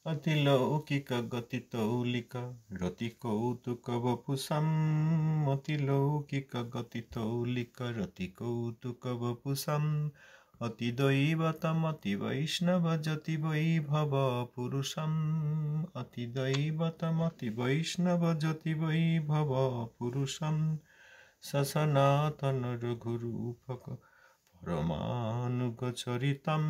अतिलौकिक गतितौलिक रतिकौतुक वपुषम् अतिलौकिक गतितौलिक रतिकौतुक वपुषम् अतिदैवतमतिवैष्णवजति वैभव पुरुषम् अतिदैवतमतिवैष्णवजति वैभव पुरुषम् ससनातन रघुरूपक परमानुगचरितम्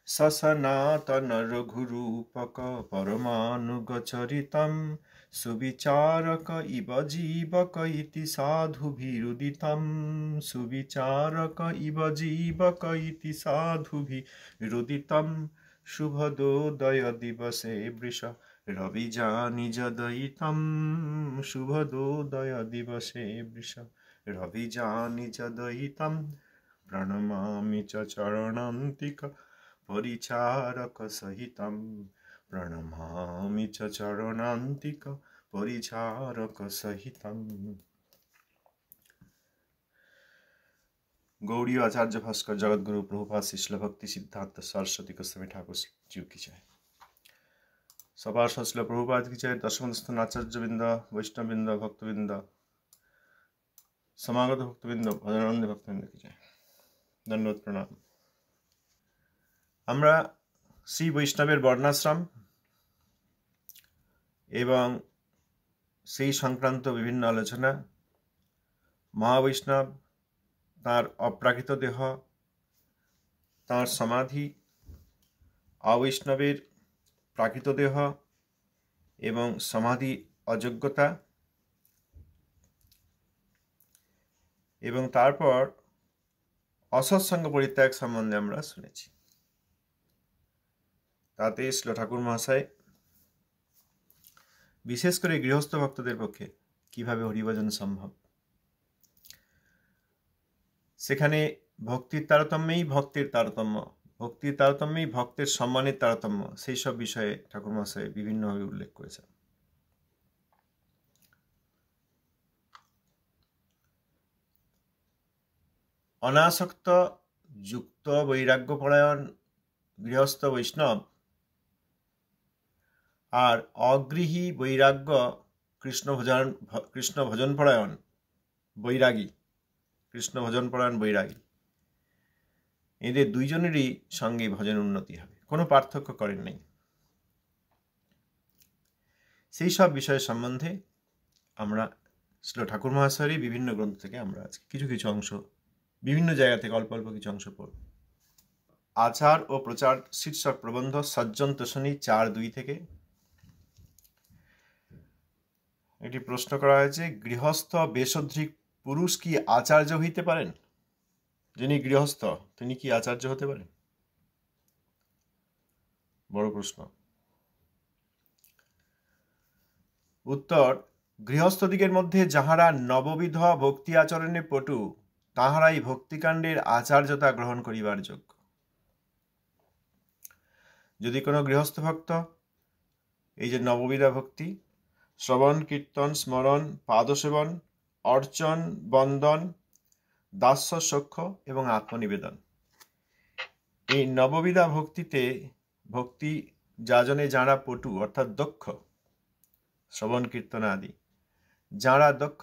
ससनातन रघुरूपक परमानुगचरितं सुविचारक इव जीवक इति साधुभिरुदितं सुविचारक इव जीवक इति साधुभिरुदितं शुभदोदय दिवसे वृष रविजानिजदयितं शुभदोदय दिवसे वृष रविजानिजदयितं प्रणमामि च चरणान्तिक परिचारक सहितं प्रणमामि च चरणान्तिक परिचारक सहितं। गौड़ीय आचार्य भास्कर जगत गुरु प्रभुपाद शिष्ल भक्ति सिद्धांत सरस्वती गोस्वामी ठाकुर जी की जय। सभा शिल प्रभुपाद की जय। दशमस्थान आचार्यवृंद वैष्णववृंद भक्तवृंद समागत भक्तवृंद भजनानंद भक्तवृंद की जय। धन्यवाद प्रणाम। আমরা শ্রী বৈষ্ণবের বর্ণাশ্রম এবং সেই সংক্রান্ত বিভিন্ন আলোচনা, মহাবৈষ্ণব তার অপ্রাকৃত দেহ, তার সমাধি, অবৈষ্ণবের প্রাকৃত দেহ এবং সমাধি অযোগ্যতা এবং তারপর অসৎসঙ্গ পরিত্যাগ সম্বন্ধে আমরা শুনেছি। তাতে শ্রীল ঠাকুর মহাশয় বিশেষ করে গৃহস্থ ভক্তদের পক্ষে কিভাবে হরিভজন সম্ভব, সেখানে ভক্তির তারতম্যেই ভক্তের তারতম্য, ভক্তির তারতম্যেই ভক্তের সম্মানের তারতম্য, সেই সব বিষয়ে ঠাকুর মহাশয় বিভিন্নভাবে উল্লেখ করেছেন। অনাসক্ত যুক্ত বৈরাগ্যপরায়ণ গৃহস্থ বৈষ্ণব আর অগৃহী বৈরাগ্য কৃষ্ণ ভজনপরায়ণ বৈরাগী, কৃষ্ণ ভজনপরায়ণ বৈরাগী, এদের দুইজনেরই সঙ্গে ভজন উন্নতি হবে, কোনো পার্থক্য করেন নাই। সেই সব বিষয় সম্বন্ধে আমরা শ্রীল ঠাকুর মহাশয়েরই বিভিন্ন গ্রন্থ থেকে আমরা আজকে কিছু কিছু অংশ, বিভিন্ন জায়গা থেকে অল্প অল্প কিছু অংশ পড়ব। আচার ও প্রচার শীর্ষক প্রবন্ধ সজ্জন তোষণী 4:2 থেকে একটি প্রশ্ন করা হয়েছে, গৃহস্থ বেশদ্রিক পুরুষ কি আচার্য হইতে পারেন? যিনি গৃহস্থ তিনি কি আচার্য হতে পারেন? বড় প্রশ্ন। উত্তর, গৃহস্থদিগের মধ্যে যাহারা নববিধ ভক্তি আচরণে পটু তাহারাই ভক্তিকাণ্ডের আচার্যতা গ্রহণ করিবার যোগ্য। যদি কোনো গৃহস্থ ভক্ত এই যে নববিধা ভক্তি, শ্রবণ কীর্তন স্মরণ পাদসেবন অর্চন বন্দন দাস্য সখ্য এবং আত্মনিবেদন, এই নববিধা ভক্তিতে ভক্তি যাজনে যাঁরা পটু অর্থাৎ দক্ষ, শ্রবণ কীর্তন আদি যাঁরা দক্ষ,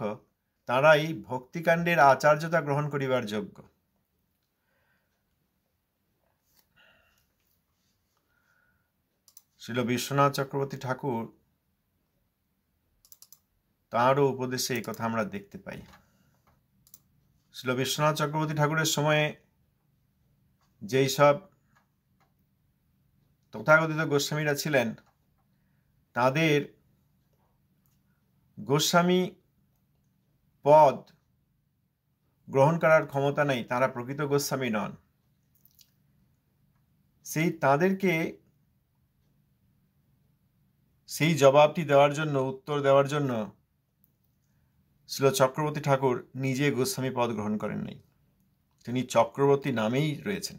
তাঁরাই ভক্তিকাণ্ডের আচার্যতা গ্রহণ করিবার যোগ্য। শ্রীল বিশ্বনাথ চক্রবর্তী ঠাকুর তাঁরও উপদেশে এই কথা আমরা দেখতে পাই। শ্রীল বিশ্বনাথ চক্রবর্তী ঠাকুরের সময়ে যেই সব তথাকথিত গোস্বামীরা ছিলেন, তাদের গোস্বামী পদ গ্রহণ করার ক্ষমতা নেই, তারা প্রকৃত গোস্বামী নন। তাদেরকে সেই জবাবটি দেওয়ার জন্য, উত্তর দেওয়ার জন্য শ্রীল চক্রবর্তী ঠাকুর নিজে গোস্বামী পদ গ্রহণ করেন নাই, তিনি চক্রবর্তী নামেই রয়েছেন।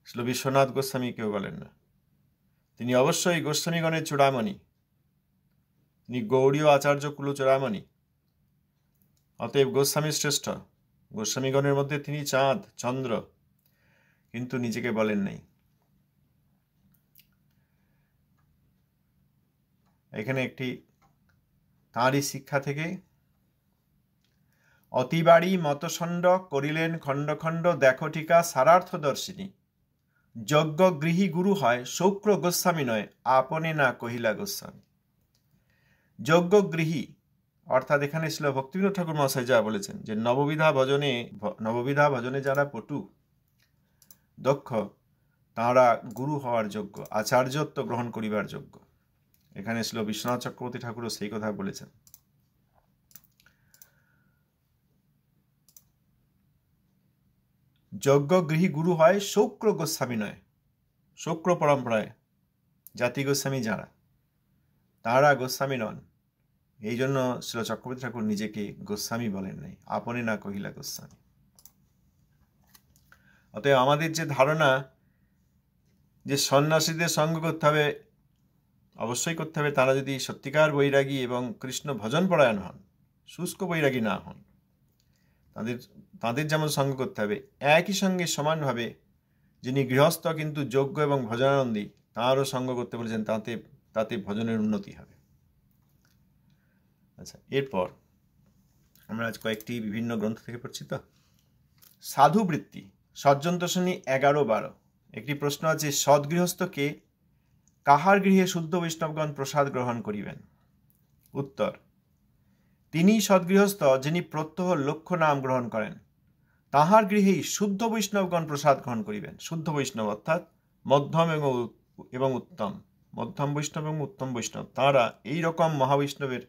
শ্রীল বিশ্বনাথ গোস্বামী কেউ বলেন না, তিনি অবশ্যই গোস্বামীগণের চূড়ামণি, তিনি গৌড়ীয় আচার্য কুল চূড়ামণি, অতএব গোস্বামী শ্রেষ্ঠ, গোস্বামীগণের মধ্যে তিনি চাঁদ চন্দ্র, কিন্তু নিজেকে বলেন নাই। এখানে একটি তাঁরই শিক্ষা থেকে, অতিবাড়ি মতষণ্ড করিলেন খণ্ড খণ্ড দেখো টিকা সারার্থদর্শিনী, যজ্ঞ গৃহী গুরু হয় শৌক্র গোস্বামী নয় আপনে না কহিলা গোস্বামী। যজ্ঞ গৃহী অর্থাৎ এখানে ছিল ভক্তিবিনোদ ঠাকুর মহাশয় যা বলেছেন যে নববিধা ভজনে যারা পটু দক্ষ তাঁরা গুরু হওয়ার যোগ্য, আচার্যত্ব গ্রহণ করিবার যোগ্য। এখানে ছিল বিশ্বনাথ চক্রবর্তী ঠাকুরও সেই কথা বলেছেন। যজ্ঞ গৃহী গুরু হয় শৌক্র গোস্বামী নয়, শৌক্র পরম্পরায় জাতি গোস্বামী যারা তাঁরা গোস্বামী নন। এই জন্য শ্রীল চক্রবর্তী ঠাকুর নিজেকে গোস্বামী বলেন নাই, আপনি না কহিলা গোস্বামী। অতএব আমাদের যে ধারণা যে সন্ন্যাসীদের সঙ্গ করতে হবে, অবশ্যই করতে হবে তারা যদি সত্যিকার বৈরাগী এবং কৃষ্ণ ভজন পরায়ণ হন, শুষ্ক বৈরাগী না হন, তাদের যেমন সঙ্গ করতে হবে, একই সঙ্গে সমানভাবে যিনি গৃহস্থ কিন্তু যোগ্য এবং ভজনানন্দী তাঁরও সঙ্গ করতে বলেছেন, তাতে ভজনের উন্নতি হবে। আচ্ছা, এরপর আমরা আজ কয়েকটি বিভিন্ন গ্রন্থ থেকে পড়ছি। তো সাধু বৃত্তি সজ্জন তোষণী 11-12 একটি প্রশ্ন আছে, সদ্গৃহস্থকে কাহার গৃহে শুদ্ধ বৈষ্ণবগণ প্রসাদ গ্রহণ করিবেন? উত্তর, তিনি সদ্গৃহস্থ যিনি প্রত্যহ লক্ষ্য নাম গ্রহণ করেন, তাহার গৃহেই শুদ্ধ বৈষ্ণবগণ প্রসাদ গ্রহণ করিবেন। শুদ্ধ বৈষ্ণব অর্থাৎ মধ্যম এবং উত্তম, মধ্যম বৈষ্ণব এবং উত্তম বৈষ্ণব, তাঁরা এই রকম মহাবৈষ্ণবের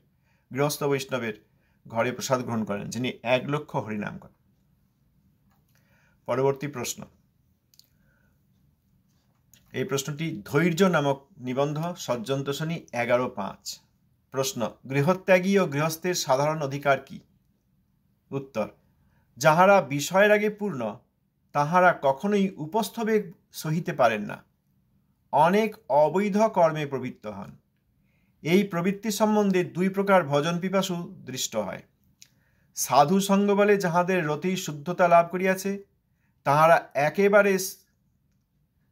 গৃহস্থ বৈষ্ণবের ঘরে প্রসাদ গ্রহণ করেন যিনি 1 লক্ষ হরিনাম করেন। পরবর্তী প্রশ্ন, এই প্রশ্নটি ধৈর্য নামক নিবন্ধ, সজ্জন তোষণী 11-5। প্রশ্ন, গৃহত্যাগী ও গৃহস্থের সাধারণ অধিকার কি? উত্তর, যাহারা বিষয়রাগে পূর্ণ তাহারা কখনোই উপস্থবেগ সহিতে পারেন না, অনেক অবৈধ কর্মে প্রবৃত্ত হন। এই প্রবৃত্তি সম্বন্ধে 2 প্রকার ভজন পিপাসু দৃষ্ট হয়। সাধু সঙ্গ বলে যাহাদের রতি শুদ্ধতা লাভ করিয়াছে তাহারা একেবারে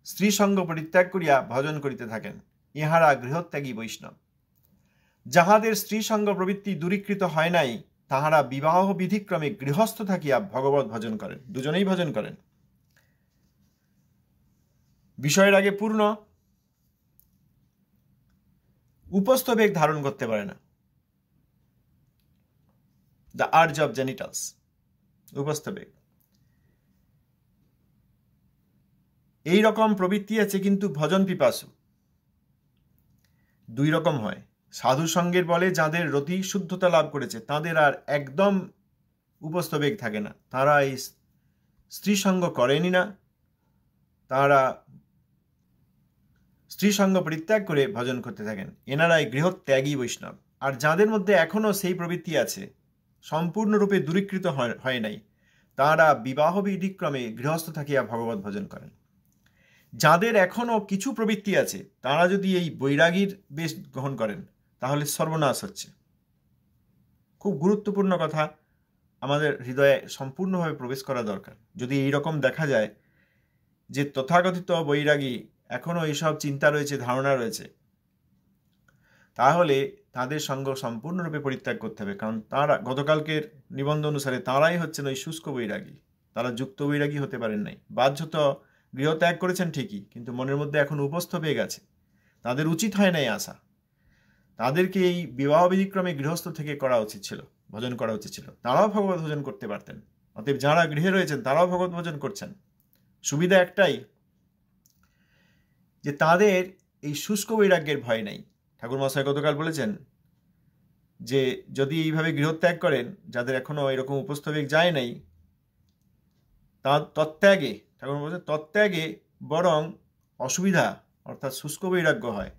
স্ত্রী সঙ্গ পরিত্যাগ করিয়া ভজন করিতে থাকেন, ইহারা গৃহত্যাগী বৈষ্ণব। যাহাদের স্ত্রী সঙ্গ প্রবৃত্তি দূরীকৃত হয় নাই তাহারা বিবাহ বিধিক্রমে গৃহস্থ থাকিয়া ভগবত ভজন করেন, দুজনেই ভজন করেন। বিষয়ের আগে পূর্ণ, উপস্থবেগ ধারণ করতে পারে না, দ্য আর্জ অফ জেনিটালস, উপস্থবেগ। এই রকম প্রবৃত্তি আছে কিন্তু ভজন পিপাসু। 2 রকম হয়। সাধু সঙ্গের বলে যাদের রতি শুদ্ধতা লাভ করেছে তাদের আর একদম উপস্থবেগ থাকে না, তারা এই স্ত্রী সঙ্গ করেনি না, তারা স্ত্রী সঙ্গ পরিত্যাগ করে ভজন করতে থাকেন, এনারাই গৃহত্যাগী বৈষ্ণব। আর যাদের মধ্যে এখনো সেই প্রবৃত্তি আছে, সম্পূর্ণরূপে দূরীকৃত হয় নাই, তারা বিবাহ বিধিক্রমে গৃহস্থ থাকিয়া ভগবত ভজন করেন। যাদের এখনো কিছু প্রবৃত্তি আছে তারা যদি এই বৈরাগীর বেশ গ্রহণ করেন তাহলে সর্বনাশ হচ্ছে। খুব গুরুত্বপূর্ণ কথা আমাদের হৃদয়ে সম্পূর্ণভাবে প্রবেশ করা দরকার। যদি এই রকম দেখা যায় যে তথাকথিত বৈরাগী এখনো এইসব চিন্তা রয়েছে, ধারণা রয়েছে, তাহলে তাদের সঙ্গ সম্পূর্ণরূপে পরিত্যাগ করতে হবে। কারণ তারা গতকালকের নিবন্ধ অনুসারে তাঁরাই হচ্ছেন ওই শুষ্ক বৈরাগী, তারা যুক্ত বৈরাগী হতে পারেন নাই। বাহ্যত গৃহত্যাগ করেছেন ঠিকই, কিন্তু মনের মধ্যে এখন উপস্থবেগ আছে, তাদের উচিত হয় নাই আসা। তাদেরকে এই বিবাহ বিধিক্রমে গৃহস্থ থেকে করা উচিত ছিল, ভজন করা উচিত ছিল, তারাও ভগবত ভজন করতে পারতেন। অতএব যারা গৃহে রয়েছেন তারাও ভগবত ভজন করছেন। সুবিধা একটাই যে তাদের এই শুষ্ক বৈরাগ্যের ভয় নেই। ঠাকুর মহাশয় গতকাল বলেছেন যে যদি এইভাবে গৃহত্যাগ করেন, যাদের এখনো এরকম উপস্থবেগ যায় নাই, তার তত্ত্যাগে, ঠাকুর বলছেন তত্ত্যাগে বরং অসুবিধা অর্থাৎ শুষ্ক বৈরাগ্য হয়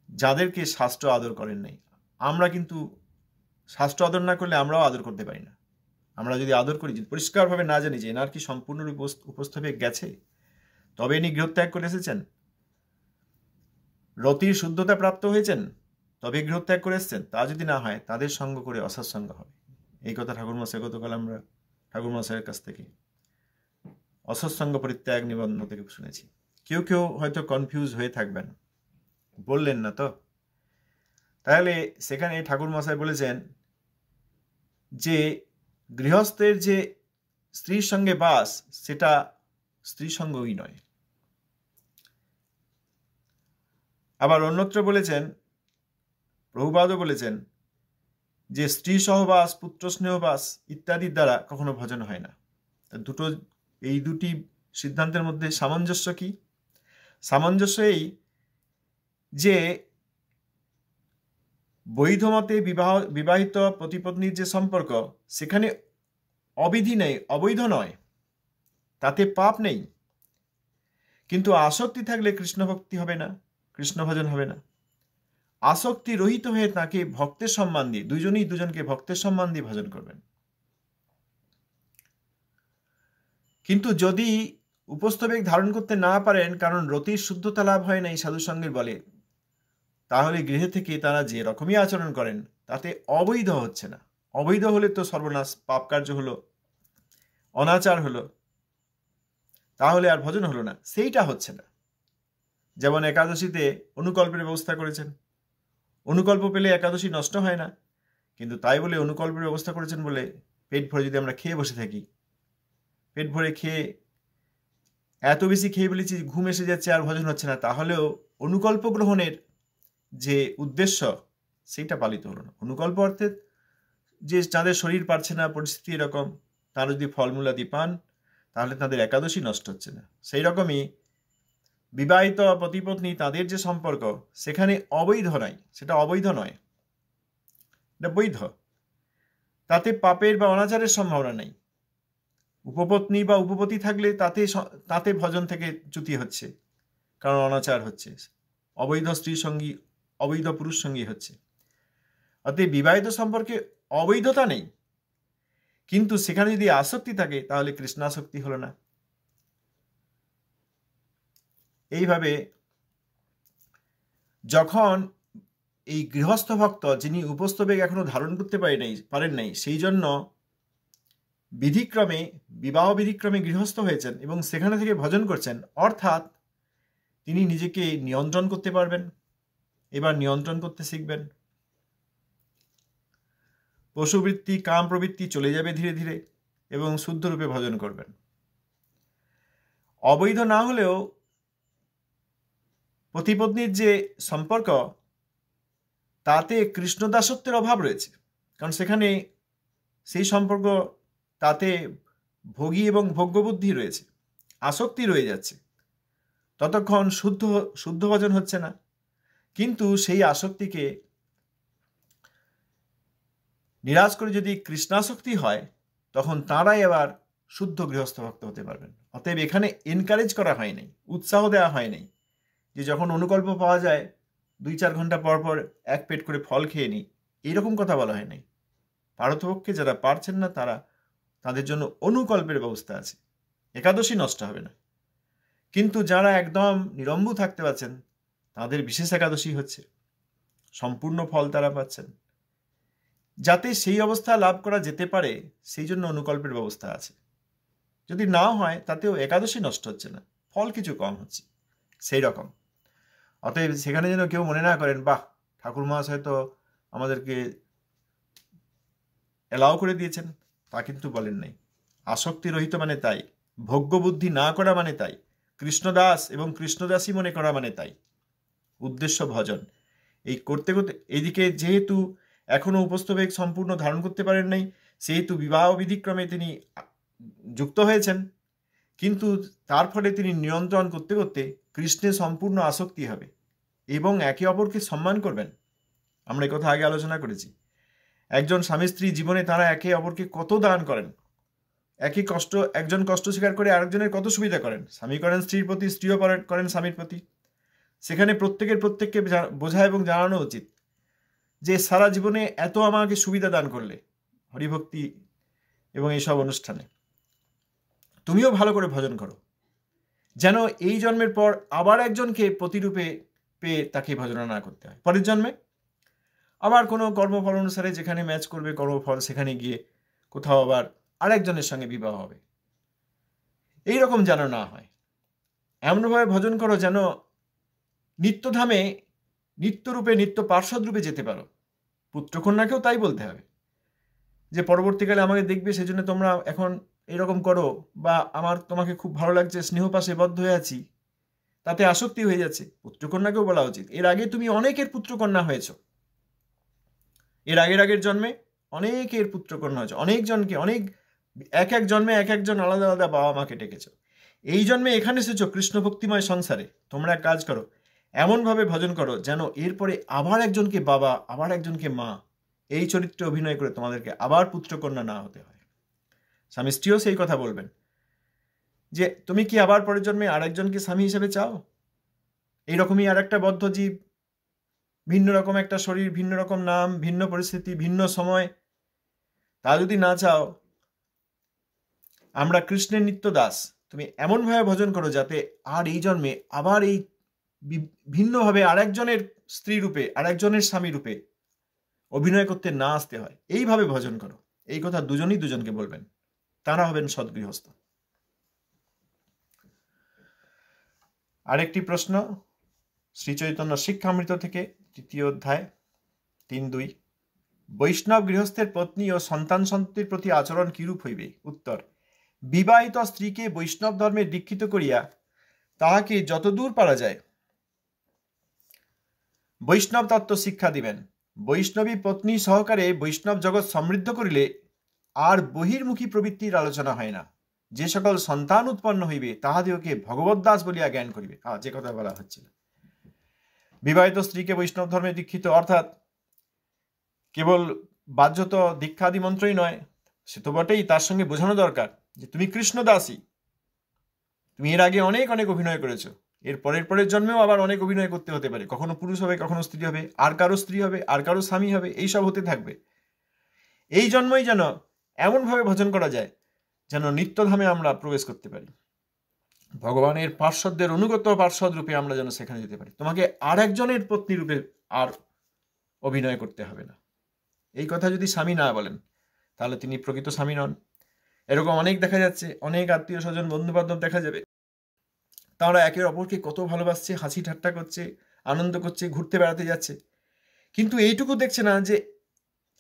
যাদেরকে শাস্ত্র আদর করেন নাই। আমরা কিন্তু শাস্ত্র আদর না করলে আমরাও আদর করতে পারি না। আমরা যদি আদর করি, যদি পরিষ্কারভাবে না জানি যে এনার কি সম্পূর্ণরূপে উপস্থবেগ গেছে, তবে ইনি গৃহত্যাগ করে এসেছেন, রতির শুদ্ধতা প্রাপ্ত হয়েছেন, তবে গৃহত্যাগ করে এসেছেন, তা যদি না হয় তাদের সঙ্গ করে অসৎসঙ্গ হবে। এই কথা ঠাকুর মশাই গতকাল আমরা ঠাকুর মশাইয়ের কাছ থেকে অসৎসঙ্গ পরিত্যাগ নিবন্ধ থেকে শুনেছি। কেউ কেউ হয়তো কনফিউজ হয়ে থাকবেন, বললেন না তো তাহলে সেখানে ঠাকুর মশাই বলেছেন যে গৃহস্থের যে স্ত্রীর সঙ্গে বাস সেটা স্ত্রী সঙ্গই নয়। আবার অন্যত্র বলেছেন, প্রভুপাদও বলেছেন যে স্ত্রী সহবাস, পুত্র স্নেহবাস ইত্যাদির দ্বারা কখনো ভজন হয় না। এই দুটি সিদ্ধান্তের মধ্যে সামঞ্জস্য কি? সামঞ্জস্য এই যে বৈধ মতে বিবাহিত পতিপত্নীর যে সম্পর্ক সেখানে অবিধি নেই, অবৈধ নয়, তাতে পাপ নেই। কিন্তু আসক্তি থাকলে কৃষ্ণ ভক্তি হবে না, কৃষ্ণ ভজন হবে না। আসক্তি রহিত হয়ে তাকে ভক্তের সম্মান দিয়ে, দুজনেই দুজনকে ভক্তের সম্মান দিয়ে ভজন করবেন। কিন্তু যদি উপস্থবেগ ধারণ করতে না পারেন, কারণ রতির শুদ্ধতা লাভ হয় না এই সাধুসঙ্গের বলে, তাহলে গৃহে থেকে তারা যে রকমই আচরণ করেন তাতে অবৈধ হচ্ছে না। অবৈধ হলে তো সর্বনাশ, পাপ কার্য হলো, অনাচার হলো, তাহলে আর ভজন হলো না, সেইটা হচ্ছে না। যেমন একাদশীতে অনুকল্পের ব্যবস্থা করেছেন, অনুকল্প পেলে একাদশী নষ্ট হয় না, কিন্তু তাই বলে অনুকল্পের ব্যবস্থা করেছেন বলে পেট ভরে যদি আমরা খেয়ে বসে থাকি, পেট ভরে খেয়ে এত বেশি খেয়ে ফেলেছি ঘুম এসে যাচ্ছে আর ভজন হচ্ছে না, তাহলেও অনুকল্প গ্রহণের যে উদ্দেশ্য সেইটা পালিত হলো না। অনুকল্প অর্থে যে যাদের শরীর পারছে না, পরিস্থিতি এরকম, তারা যদি ফলমূলাদি পান তাহলে তাদের একাদশী নষ্ট হচ্ছে না। সেই রকমই বিবাহিত পতিপত্নী তাদের যে সম্পর্ক সেখানে অবৈধ নয়, সেটা অবৈধ নয়, এটা বৈধ, তাতে পাপের বা অনাচারের সম্ভাবনা নেই। উপপত্নী বা উপপতি থাকলে তাতে ভজন থেকে চ্যুতি হচ্ছে, কারণ অনাচার হচ্ছে, অবৈধ স্ত্রী সঙ্গী, অবৈধ পুরুষ সঙ্গী হচ্ছে। অতএব বিবাহিত সম্পর্কে অবৈধতা নেই, কিন্তু সেখানে যদি আসক্তি থাকে তাহলে কৃষ্ণাসক্তি হলো না। এইভাবে যখন এই গৃহস্থ ভক্ত যিনি উপস্থবেগ এখনো ধারণ করতে পারেন নাই, সেই জন্য বিধিক্রমে, বিবাহ বিধিক্রমে গৃহস্থ হয়েছেন এবং সেখানে থেকে ভজন করছেন, অর্থাৎ তিনি নিজেকে নিয়ন্ত্রণ করতে পারবেন, এবার নিয়ন্ত্রণ করতে শিখবেন। পশুবৃত্তি, কাম প্রবৃত্তি চলে যাবে ধীরে ধীরে এবং শুদ্ধরূপে ভজন করবেন। অবৈধ না হলেও পতিপত্নীর যে সম্পর্ক তাতে কৃষ্ণদাসত্বের অভাব রয়েছে, কারণ সেখানে সেই সম্পর্ক, তাতে ভোগী এবং ভোগ্যবুদ্ধি রয়েছে, আসক্তি রয়ে যাচ্ছে, ততক্ষণ শুদ্ধ ভজন হচ্ছে না। কিন্তু সেই আসক্তিকে নিরাশ করে যদি কৃষ্ণাসক্তি হয় তখন তাঁরাই আবার শুদ্ধ গৃহস্থ ভক্ত হতে পারবেন। অতএব এখানে এনকারেজ করা হয়নি, উৎসাহ দেওয়া হয়নি যে যখন অনুকল্প পাওয়া যায় 2-4 ঘন্টা পর পর এক পেট করে ফল খেয়ে নিই, এইরকম কথা বলা হয় নাই। পারতপক্ষে যারা পারছেন না তাদের জন্য অনুকল্পের ব্যবস্থা আছে, একাদশী নষ্ট হবে না। কিন্তু যারা একদম নিরম্বু থাকতে পারছেন তাদের বিশেষ একাদশী হচ্ছে, সম্পূর্ণ ফল তারা পাচ্ছেন। যাতে সেই অবস্থা লাভ করা যেতে পারে সেই জন্য অনুকল্পের ব্যবস্থা আছে। যদি না হয় তাতেও একাদশী নষ্ট হচ্ছে না, ফল কিছু কম হচ্ছে, সেই রকম। অতএব সেখানে যেন কেউ মনে না করেন বাহ ঠাকুর মহাশয় তো আমাদেরকে এলাও করে দিয়েছেন, তা কিন্তু বলেন নাই। আসক্তি রহিত মানে তাই, ভোগ্য বুদ্ধি না করা মানে তাই, কৃষ্ণদাস এবং কৃষ্ণদাসী মনে করা মানে তাই, উদ্দেশ্য ভজন। এই করতে করতে এইদিকে যেহেতু এখনো উপস্থবেগ সম্পূর্ণ ধারণ করতে পারেন নাই, সেহেতু বিবাহ বিধিক্রমে তিনি যুক্ত হয়েছেন, কিন্তু তার ফলে তিনি নিয়ন্ত্রণ করতে করতে কৃষ্ণে সম্পূর্ণ আসক্তি হবে এবং একে অপরকে সম্মান করবেন। আমরা এই কথা আগে আলোচনা করেছি। একজন স্বামী স্ত্রী জীবনে তারা একে অপরকে কত দান করেন, একজন কষ্ট স্বীকার করে আরেকজনের কত সুবিধা করেন। স্বামী করেন স্ত্রীর প্রতি, স্ত্রীও করেন স্বামীর প্রতি। সেখানে প্রত্যেককে বোঝা এবং জানানো উচিত যে সারা জীবনে এত আমাকে সুবিধা দান করলে হরিভক্তি এবং এইসব অনুষ্ঠানে, তুমিও ভালো করে ভজন করো, যেন এই জন্মের পর আবার একজনকে প্রতিরূপে পেয়ে তাকে ভজনা না করতে হয়। পরের জন্মে আবার কোনো কর্মফল অনুসারে যেখানে ম্যাচ করবে কর্মফল, সেখানে গিয়ে কোথাও আবার আরেকজনের সঙ্গে বিবাহ হবে, এইরকম যেন না হয়। এমনভাবে ভজন করো যেন নিত্যধামে নিত্যরূপে নিত্য পার্ষদ রূপে যেতে পারো। পুত্রকন্যাকেও তাই বলতে হবে যে পরবর্তীকালে আমাকে দেখবে, সেজন্য তোমরা এখন এরকম করো, বা আমার তোমাকে খুব ভালো লাগছে, স্নেহপাশে বদ্ধ হয়ে আছি, তাতে আসক্তি হয়ে যাচ্ছে। পুত্রকন্যাকেও বলা উচিত, এর আগে তুমি অনেকের পুত্রকন্যা হয়েছ, এর আগের জন্মে অনেকের পুত্রকন্যা হয়েছে, অনেকজনকে, অনেক এক এক জন্মে এক একজন আলাদা আলাদা বাবা মাকে ডেকেছ। এই জন্মে এখানে এসেছো কৃষ্ণ ভক্তিময় সংসারে। তোমরা এক কাজ করো, এমনভাবে ভজন করো যেন এরপরে আবার একজনকে বাবা, আবার একজনকে মা, এই চরিত্রে অভিনয় করে তোমাদেরকে আবার পুত্রকন্যা না হতে হয়। স্বামী স্ত্রীও সেই কথা বলবেন যে তুমি কি আবার পরের জন্মে আরেকজনকে স্বামী হিসেবে চাও? এইরকমই আর একটা বদ্ধ জীব, ভিন্ন রকম একটা শরীর, ভিন্ন রকম নাম, ভিন্ন পরিস্থিতি, ভিন্ন সময়, তা যদি না চাও, আমরা কৃষ্ণের নিত্য দাস, তুমি এমনভাবে ভজন করো যাতে আর এই জন্মে আবার এই ভিন্নভাবে আরেকজনের স্ত্রী রূপে, আরেকজনের স্বামী রূপে অভিনয় করতে না আসতে হয়। এইভাবে ভজন করো। এই কথা দুজনই দুজনকে বলবেন, তারা হবেন সদ্গৃহস্থ। আরেকটি প্রশ্ন শ্রীচৈতন্য শিক্ষামৃত থেকে, 3য় অধ্যায় 3.2। বৈষ্ণব গৃহস্থের পত্নী ও সন্তান সন্ততির প্রতি আচরণ কিরূপ হইবে? উত্তর: বিবাহিত স্ত্রীকে বৈষ্ণব ধর্মে দীক্ষিত করিয়া তাহাকে যতদূর পারা যায় বৈষ্ণব তত্ত্ব শিক্ষা দিবেন। বৈষ্ণবী পত্নী সহকারে বৈষ্ণব জগৎ সমৃদ্ধ করিলে আর বহির্মুখী প্রবৃত্তির আলোচনা হয় না। যে সকল সন্তান উৎপন্ন হইবে তাহাদিওকে ভগবত দাস বলিয়া জ্ঞান করিবে। যে কথা বলা হচ্ছিল, বিবাহিত স্ত্রীকে বৈষ্ণব ধর্মে দীক্ষিত অর্থাৎ কেবল বাহ্যত দীক্ষাদি মন্ত্রই নয়, সে তো বটেই, তার সঙ্গে বোঝানো দরকার যে তুমি কৃষ্ণদাসী, তুমি এর আগে অনেক অনেক অভিনয় করেছো, এর পরের জন্মেও আবার অনেক অভিনয় করতে হতে পারে, কখনো পুরুষ হবে, কখনো স্ত্রী হবে, আর কারো স্ত্রী হবে, আর কারো স্বামী হবে, এইসব হতে থাকবে। এই জন্মই যেন এমনভাবে ভজন করা যায় যেন নিত্যধামে আমরা প্রবেশ করতে পারি, ভগবানের পার্শ্বদের অনুগত পার্শ্বদ রূপে আমরা যেন সেখানে যেতে পারি। তোমাকে আর একজনের পত্নী রূপে আর অভিনয় করতে হবে না। এই কথা যদি স্বামী না বলেন তাহলে তিনি প্রকৃত স্বামী নন। এরকম অনেক দেখা যাচ্ছে, অনেক আত্মীয় স্বজন বন্ধু বান্ধব দেখা যাবে, তারা একে অপরকে কত ভালোবাসছে, হাসি ঠাট্টা করছে, আনন্দ করছে, ঘুরতে বেড়াতে যাচ্ছে, কিন্তু এইটুকু দেখছে না যে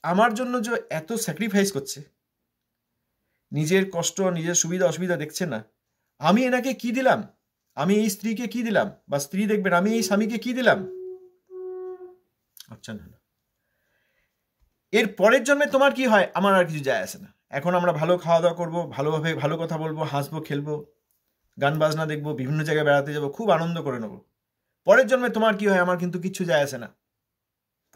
আমার জন্য যে এত স্যাক্রিফাইস করছে, নিজের কষ্ট, নিজের সুবিধা অসুবিধা দেখছে না। আমি এনাকে কি দিলাম, আমি এই স্ত্রীকে কি দিলাম, বা স্ত্রী দেখবেন আমি এই স্বামীকে কি দিলাম। আচ্ছা, না, এর পরের জন্মে তোমার কি হয় আমার আর কিছু যায় আসে না। এখন আমরা ভালো খাওয়া দাওয়া করবো, ভালোভাবে ভালো কথা বলবো, হাসবো, খেলবো, গান বাজনা দেখবো, বিভিন্ন জায়গায় বেড়াতে যাবো, খুব আনন্দ করে নেবো। পরের জন্মে তোমার কি হয় আমার কিন্তু কিচ্ছু যায় আসে না।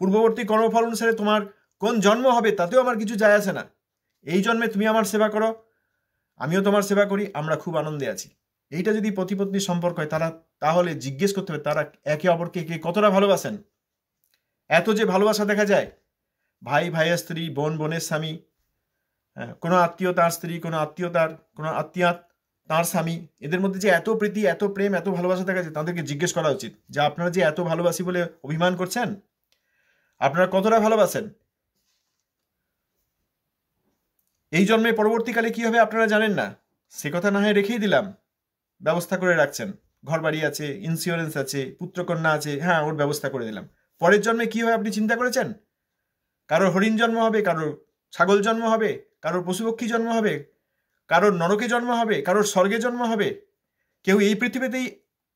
পূর্ববর্তী কর্মফল অনুসারে তোমার কোন জন্ম হবে তাতেও আমার কিছু যায় আসে না। এই জন্মে তুমি আমার সেবা করো, আমিও তোমার সেবা করি, আমরা খুব আনন্দে আছি। এইটা যদি পতি-পত্নীর সম্পর্ক হয়, তাহলে জিজ্ঞেস করতে হবে তারা একে অপরকে কে কতটা ভালোবাসেন। এত যে ভালোবাসা দেখা যায়, ভাই ভাইয়ের স্ত্রী, বোন বোনের স্বামী, কোনো আত্মীয় তার স্ত্রী, কোনো আত্মীয় তার স্বামী, এদের মধ্যে যে এত প্রীতি, এত প্রেম, এত ভালোবাসা দেখা যায়, তাদেরকে জিজ্ঞেস করা উচিত যে আপনারা যে এত ভালোবাসি বলে অভিমান করছেন, আপনারা কতটা ভালোবাসেন। এই জন্মে পরবর্তীকালে কি হবে আপনারা জানেন না, সে কথা না হয় রেখেই দিলাম, ব্যবস্থা করে রাখছেন, ঘর বাড়ি আছে, ইন্স্যুরেন্স আছে, পুত্রকন্যা আছে, হ্যাঁ ওর ব্যবস্থা করে দিলাম। পরের জন্মে কি হয় আপনি চিন্তা করেছেন? কারোর হরিণ জন্ম হবে, কারোর ছাগল জন্ম হবে, কারোর পশুপক্ষী জন্ম হবে, কারোর নরকে জন্ম হবে, কারোর স্বর্গে জন্ম হবে, কেউ এই পৃথিবীতেই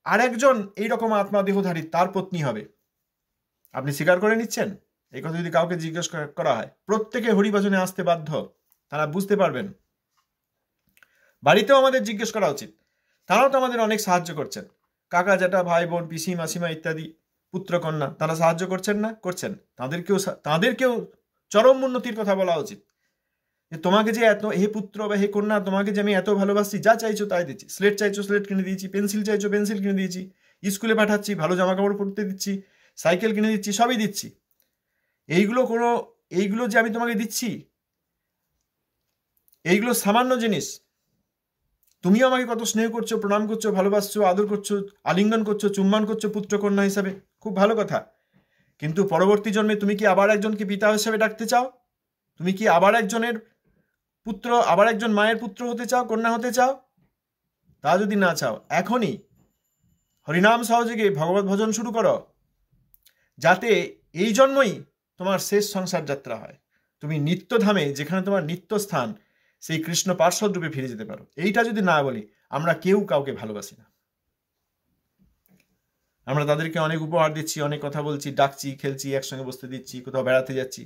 আরেকজন এইরকম আত্মা দেহধারী তার পত্নী হবে। আপনি স্বীকার করে নিচ্ছেন? এই কথা যদি কাউকে জিজ্ঞেস করা হয়, প্রত্যেকে হরিভজনে আসতে বাধ্য, তারা বুঝতে পারবেন। বাড়িতেও আমাদের জিজ্ঞেস করা উচিত, তারাও তো আমাদের অনেক সাহায্য করছেন, কাকা জ্যাঠা, ভাই বোন, পিসি মাসিমা ইত্যাদি, পুত্রকন্যা, তারা সাহায্য করছেন না? করছেন। তাদেরকেও চরম উন্নতির কথা বলা উচিত যে তোমাকে যে এত, হে পুত্র বা হে কন্যা, তোমাকে যে আমি এত ভালোবাসি, যা চাইছো তাই দিচ্ছি, স্লেট চাইছো স্লেট কিনে দিয়েছি, পেন্সিল চাইছো পেন্সিল কিনে দিয়েছি, স্কুলে পাঠাচ্ছি, ভালো জামা কাপড় পরতে দিচ্ছি, সাইকেল কিনে দিচ্ছি, সবই দিচ্ছি। এইগুলো যে আমি তোমাকে দিচ্ছি, এইগুলো সামান্য জিনিস। তুমিও আমাকে কত স্নেহ করছো, প্রণাম করছো, ভালোবাসছো, আদর করছো, আলিঙ্গন করছো, চুম্বন করছো পুত্রকন্যা হিসাবে, খুব ভালো কথা। কিন্তু পরবর্তী জন্মে তুমি কি আবার একজনকে পিতা হিসেবে ডাকতে চাও? তুমি কি আবার একজনের পুত্র, আবার একজন মায়ের পুত্র হতে চাও, কন্যা হতে চাও? তা যদি না চাও, এখনই হরিনাম সহযোগে ভগবত ভজন শুরু করো। যাতে এই জন্মই তোমার শেষ সংসার যাত্রা হয়, তুমি নিত্যধামে, যেখানে তোমার নিত্য স্থান, সেই কৃষ্ণ পার্শ্বদ রূপে ফিরে যেতে পারো। এইটা যদি না বলি, আমরা কেউ কাউকে ভালোবাসি না। আমরা তাদেরকে অনেক উপহার দিচ্ছি, অনেক কথা বলছি, ডাকছি, খেলছি, একসঙ্গে বসতে দিচ্ছি, কোথাও বেড়াতে যাচ্ছি,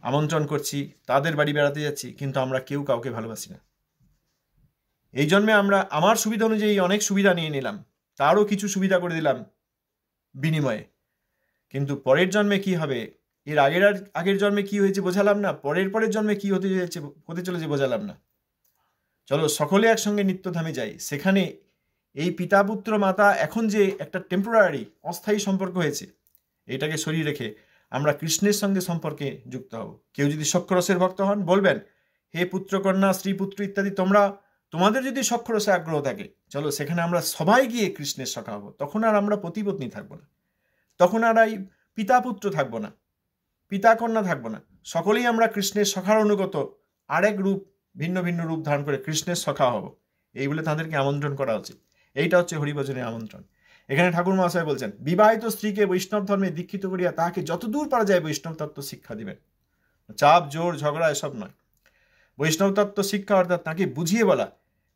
আমন্ত্রণ করছি, তাদের বাড়ি বেড়াতে যাচ্ছি, কিন্তু আমরা কেউ কাউকে ভালোবাসি না। এই জন্মে আমরা আমার সুবিধা অনুযায়ী অনেক সুবিধা নিয়ে নিলাম, তারও কিছু সুবিধা করে দিলাম বিনিময়ে, কিন্তু পরের জন্মে কি হবে, এর আগের জন্মে কি হয়েছে বোঝালাম না, পরের জন্মে কি হতে চলেছে বোঝালাম না। চলো সকলে একসঙ্গে নিত্যধামে যাই, সেখানে এই পিতা পুত্র মাতা এখন যে একটা টেম্পোরারি অস্থায়ী সম্পর্ক হয়েছে, এটাকে সরিয়ে রেখে আমরা কৃষ্ণের সঙ্গে সম্পর্কে যুক্ত হব। কেউ যদি সক্ষরসের ভক্ত হন, বলবেন, হে পুত্রকন্যা, স্ত্রী পুত্র ইত্যাদি, তোমাদের যদি সক্ষরসে আগ্রহ থাকে, চলো সেখানে আমরা সবাই গিয়ে কৃষ্ণের সখা হব। তখন আর আমরা পতিপত্নী থাকবো না, তখন আর এই পিতা পুত্র থাকবো না, পিতা কন্যা থাকবো না, সকলেই আমরা কৃষ্ণের সখার অনুগত, আরেক রূপ, ভিন্ন ভিন্ন রূপ ধারণ করে কৃষ্ণের সখা হব, এই বলে তাদেরকে আমন্ত্রণ করা উচিত। এইটা হচ্ছে হরিভজনের আমন্ত্রণ। এখানে ঠাকুর মহাশয় বলছেন, বিবাহিত স্ত্রীকে বৈষ্ণব ধর্মে দীক্ষিত করিয়া তাহাকে যতদূর পারা যায় বৈষ্ণব তত্ত্ব শিক্ষা দিবেন। চাপ, জোর, ঝগড়া এসব নয়। বৈষ্ণব তত্ত্ব শিক্ষা অর্থাৎ তাকে বুঝিয়ে বলা,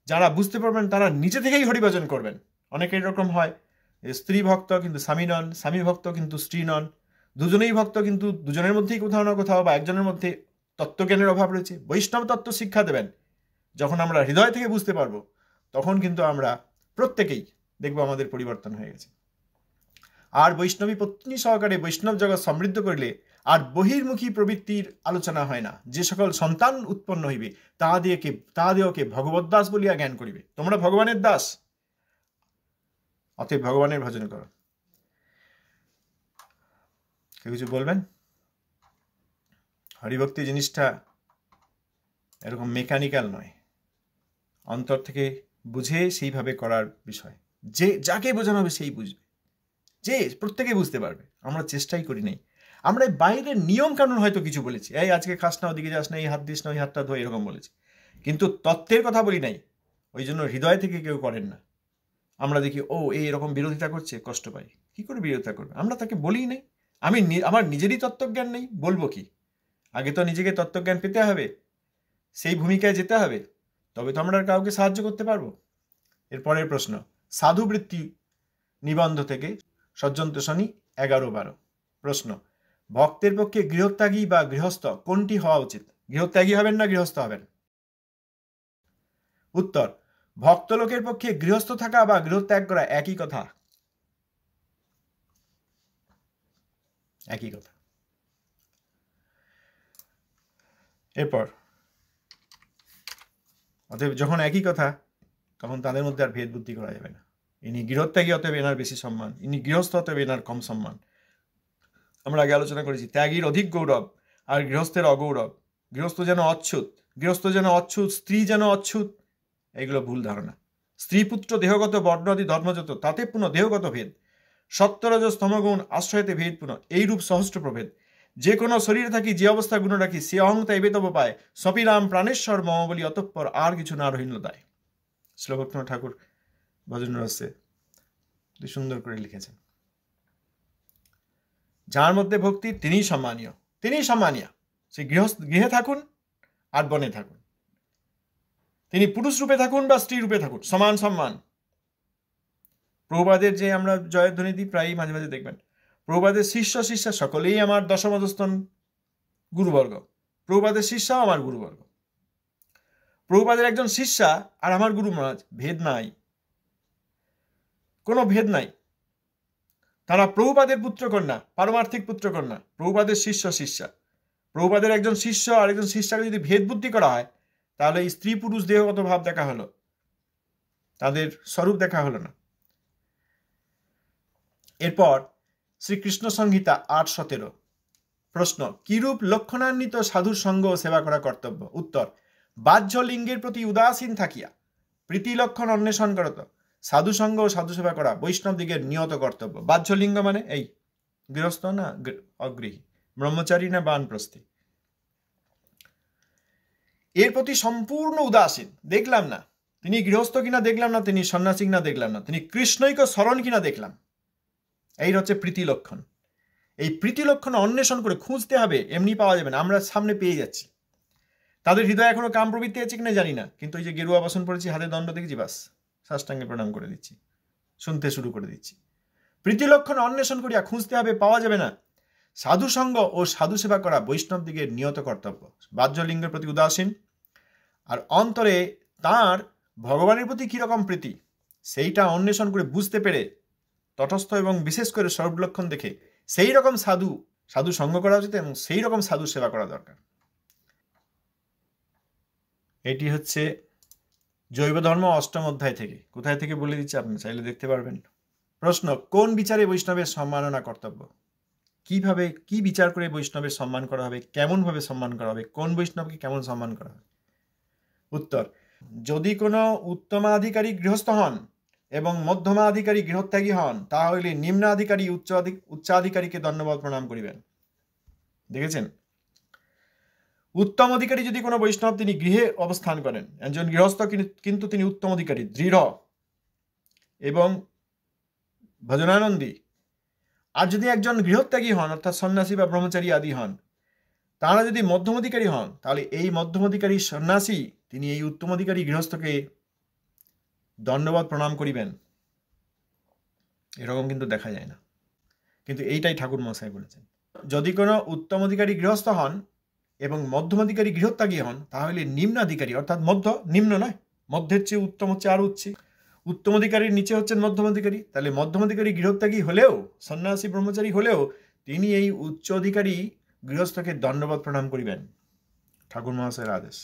যারা বুঝতে পারবেন তারা নিজে থেকেই হরিভজন করবেন। অনেকে এরকম হয়, স্ত্রী ভক্ত কিন্তু স্বামী নন, স্বামী ভক্ত কিন্তু স্ত্রী নন, দুজনেই ভক্ত কিন্তু দুজনের মধ্যেই কোথাও না কোথাও বা একজনের মধ্যে তত্ত্বজ্ঞানের অভাব রয়েছে। বৈষ্ণব তত্ত্ব শিক্ষা দেবেন যখন আমরা হৃদয় থেকে বুঝতে পারবো, তখন কিন্তু আমরা প্রত্যেকেই দেখবো আমাদের পরিবর্তন হয়ে গেছে। আর বৈষ্ণবী পত্নী সহকারে বৈষ্ণব জগৎ সমৃদ্ধ করলে আর বহির্মুখী প্রবৃত্তির আলোচনা হয় না। যে সকল সন্তান উৎপন্ন হইবে তাহাদিওকে ভগবত দাস বলিয়া জ্ঞান করিবে। তোমরা ভগবানের দাস, অতএব ভগবানের ভজন করো। কেউ কিছু বলবেন? হরিভক্তি জিনিসটা এরকম মেকানিক্যাল নয়, অন্তর থেকে বুঝে সেইভাবে করার বিষয়। যে যাকে বোঝানো হবে সেই বুঝবে, যে প্রত্যেকে বুঝতে পারবে। আমরা চেষ্টাই করি নাই। আমরা বাইরের নিয়ম কানুন হয়তো কিছু বলেছি, এই আজকে খাস না, ওদিকে যাস না, এই হাত দিস না, ওই হাতটা ধোয়, এরকম বলেছি, কিন্তু তত্ত্বের কথা বলি নাই। ওই জন্য হৃদয় থেকে কেউ করেন না। আমরা দেখি, ও এই এরকম বিরোধিতা করছে, কষ্ট পাই। কি করে বিরোধিতা করবে? আমরা তাকে বলি নাই। আমার নিজেরই তত্ত্বজ্ঞান নেই, বলবো কি? আগে তো নিজেকে তত্ত্বজ্ঞান পেতে হবে, সেই ভূমিকায় যেতে হবে, তবে তো আমরা কাউকে সাহায্য করতে পারবো। এরপরের প্রশ্ন, সাধুবৃত্তি নিবন্ধ থেকে সজ্জন তোষণী 11-12। প্রশ্ন, ভক্তের পক্ষে গৃহত্যাগী বা গৃহস্থ কোনটি হওয়া উচিত? গৃহত্যাগী হবেন না গৃহস্থ হবেন? উত্তর, ভক্ত লোকের পক্ষে গৃহস্থ থাকা বা গৃহত্যাগ করা একই কথা, একই কথা। এরপর অতএব যখন একই কথা, তখন তাদের মধ্যে আর ভেদ বুদ্ধি করা যাবে না। ইনি গৃহত্যাগী, অতএব এনার বেশি সম্মান, ইনি গৃহস্থ, অতএব এনার কম সম্মান। আমরা আগে আলোচনা করেছি, ত্যাগীর অধিক গৌরব আর গৃহস্থের অগৌরব। গৃহস্থ যেন অচ্ছুত, স্ত্রী যেন অচ্ছুত, এগুলো ভুল ধারণা। স্ত্রী পুত্র দেহগত বর্ণাদি ধর্মযত, তাতে পুনঃ দেহগত ভেদ। সত্যরজ স্তমগুণ আশ্রয়তে ভেদ পুনঃ, এইরূপ সহস্র প্রভেদ। যে কোনো শরীরে থাকি যে অবস্থা গুণ রাখি, সে অহংতা এবে তব পায়। সপিরাম প্রাণেশ্বর মম বলি, অতঃপর আর কিছু না রহিল দায়। শ্রীভক্তিনাথ ঠাকুর ভজন রহস্যে সুন্দর করে লিখেছেন। যার মধ্যে ভক্তি তিনিই সম্মানীয়। সে গৃহে থাকুন আর বনে থাকুন, তিনি পুরুষ রূপে থাকুন বা স্ত্রী রূপে থাকুন, সমান সম্মান। প্রভুপাদের যে আমরা জয়ধ্বনি দিই, প্রায়ই মাঝে মাঝে দেখবেন, প্রভুপাদের শিষ্যা সকলেই আমার দশমদস্তন গুরুবর্গ। প্রভুপাদের শিষ্যাও আমার গুরুবর্গ। প্রভুপাদের একজন শিষ্যা আর আমার গুরু মহারাজ, ভেদ নাই, কোনো ভেদ নাই। তারা প্রভুপাদের পুত্রকন্যা, পারমার্থিক পুত্রকন্যা, প্রভুপাদের শিষ্যা। প্রভুপাদের একজন শিষ্য আর একজন শিষ্যাকে যদি ভেদ বুদ্ধি করা হয়, তাহলে এই স্ত্রী পুরুষ দেহগত ভাব দেখা হলো, তাদের স্বরূপ দেখা হলো না। এরপর শ্রীকৃষ্ণ সংহিতা 8:17। প্রশ্ন, কিরূপ লক্ষণান্বিত সাধুর সঙ্গ সেবা করা কর্তব্য? উত্তর, বাহ্য লিঙ্গের প্রতি উদাসীন থাকিয়া প্রীতি লক্ষণ অন্বেষণ করত সাধু সঙ্গ ও সাধু সেবা করা বৈষ্ণব দিগের নিয়ত কর্তব্য। বাহ্য লিঙ্গ মানে এই গৃহস্থ না অগৃহী, ব্রহ্মচারী না বানপ্রস্থী, এর প্রতি সম্পূর্ণ উদাসীন। দেখলাম না তিনি গৃহস্থ কিনা, দেখলাম না তিনি সন্ন্যাসী কিনা, দেখলাম না তিনি কৃষ্ণৈক স্মরণ কিনা, দেখলাম। এই হচ্ছে প্রীতি লক্ষণ। এই প্রীতিলক্ষণ অন্বেষণ করে খুঁজতে হবে, এমনি পাওয়া যাবে না। আমরা সামনে পেয়ে যাচ্ছি, তাদের হৃদয়ে এখনো কাম প্রবৃত্তি আছে কিনা জানি না, কিন্তু ওই যে গেরুয়া বসন পড়েছি, হাতে দণ্ড দেখেছি, বাস সাষ্টাঙ্গে প্রণাম করে দিচ্ছি, শুনতে শুরু করে দিচ্ছি। প্রীতিলক্ষণ অন্বেষণ করিয়া খুঁজতে হবে, পাওয়া যাবে না। সাধুসঙ্গ ও সাধু সেবা করা বৈষ্ণব দিগের নিয়ত কর্তব্য। বাহ্যলিঙ্গের প্রতি উদাসীন আর অন্তরে তার ভগবানের প্রতি কীরকম প্রীতি, সেইটা অন্বেষণ করে বুঝতে পেরে তটস্থ এবং বিশেষ করে সর্বলক্ষণ দেখে সেই রকম সাধু সঙ্গ করা উচিত এবং সেই রকম সাধু সেবা করা দরকার। এটি হচ্ছে জৈব ধর্ম অষ্টম অধ্যায় থেকে। কোথায় থেকে বলে দিচ্ছি, আপনি চাইলে দেখতে পারবেন। প্রশ্ন, কোন বিচারে বৈষ্ণবের সম্মাননা কর্তব্য? কিভাবে, কি বিচার করে বৈষ্ণবের সম্মান করা হবে, কেমনভাবে সম্মান করা হবে, কোন বৈষ্ণবকে কেমন সম্মান করা হবে? উত্তর, যদি কোনো উত্তমাধিকারী গৃহস্থ হন এবং মধ্যমাধিকারী গৃহত্যাগী হন, তাহলে নিম্নাধিকারী উচ্চাধিকারীকে দণ্ডবত প্রণাম করিবেন। দেখেছেন, উত্তম অধিকারী যদি কোনো বৈষ্ণব, তিনি গৃহে অবস্থান করেন, একজন গৃহস্থ কিন্তু তিনি উত্তম অধিকারী, দৃঢ় এবং ভজনানন্দী। আর যদি একজন গৃহত্যাগী হন, অর্থাৎ সন্ন্যাসী বা ব্রহ্মচারী আদি হন, তারা যদি মধ্যম অধিকারী হন, তাহলে এই মধ্যম অধিকারী সন্ন্যাসী তিনি এই উত্তম অধিকারী গৃহস্থকে দণ্ডবত প্রণাম করিবেন। এরকম কিন্তু দেখা যায় না, কিন্তু এইটাই ঠাকুর মশাই বলেছেন। যদি কোনো উত্তম অধিকারী গৃহস্থ হন এবং মধ্যম অধিকারী গৃহত্যাগী হন, তাহলে নিম্নাধিকারী, অর্থাৎ মধ্য, নিম্ন নয়, মধ্যের চেয়ে উত্তম হচ্ছে আরো উচ্চে, উত্তম অধিকারীর নিচে হচ্ছেন মধ্যম অধিকারী। তাহলে মধ্যম অধিকারী গৃহত্যাগী হলেও, সন্ন্যাসী ব্রহ্মচারী হলেও, তিনি এই উচ্চ অধিকারী গৃহস্থকে দণ্ডবত প্রণাম করিবেন, ঠাকুর মহাশয়ের আদেশ।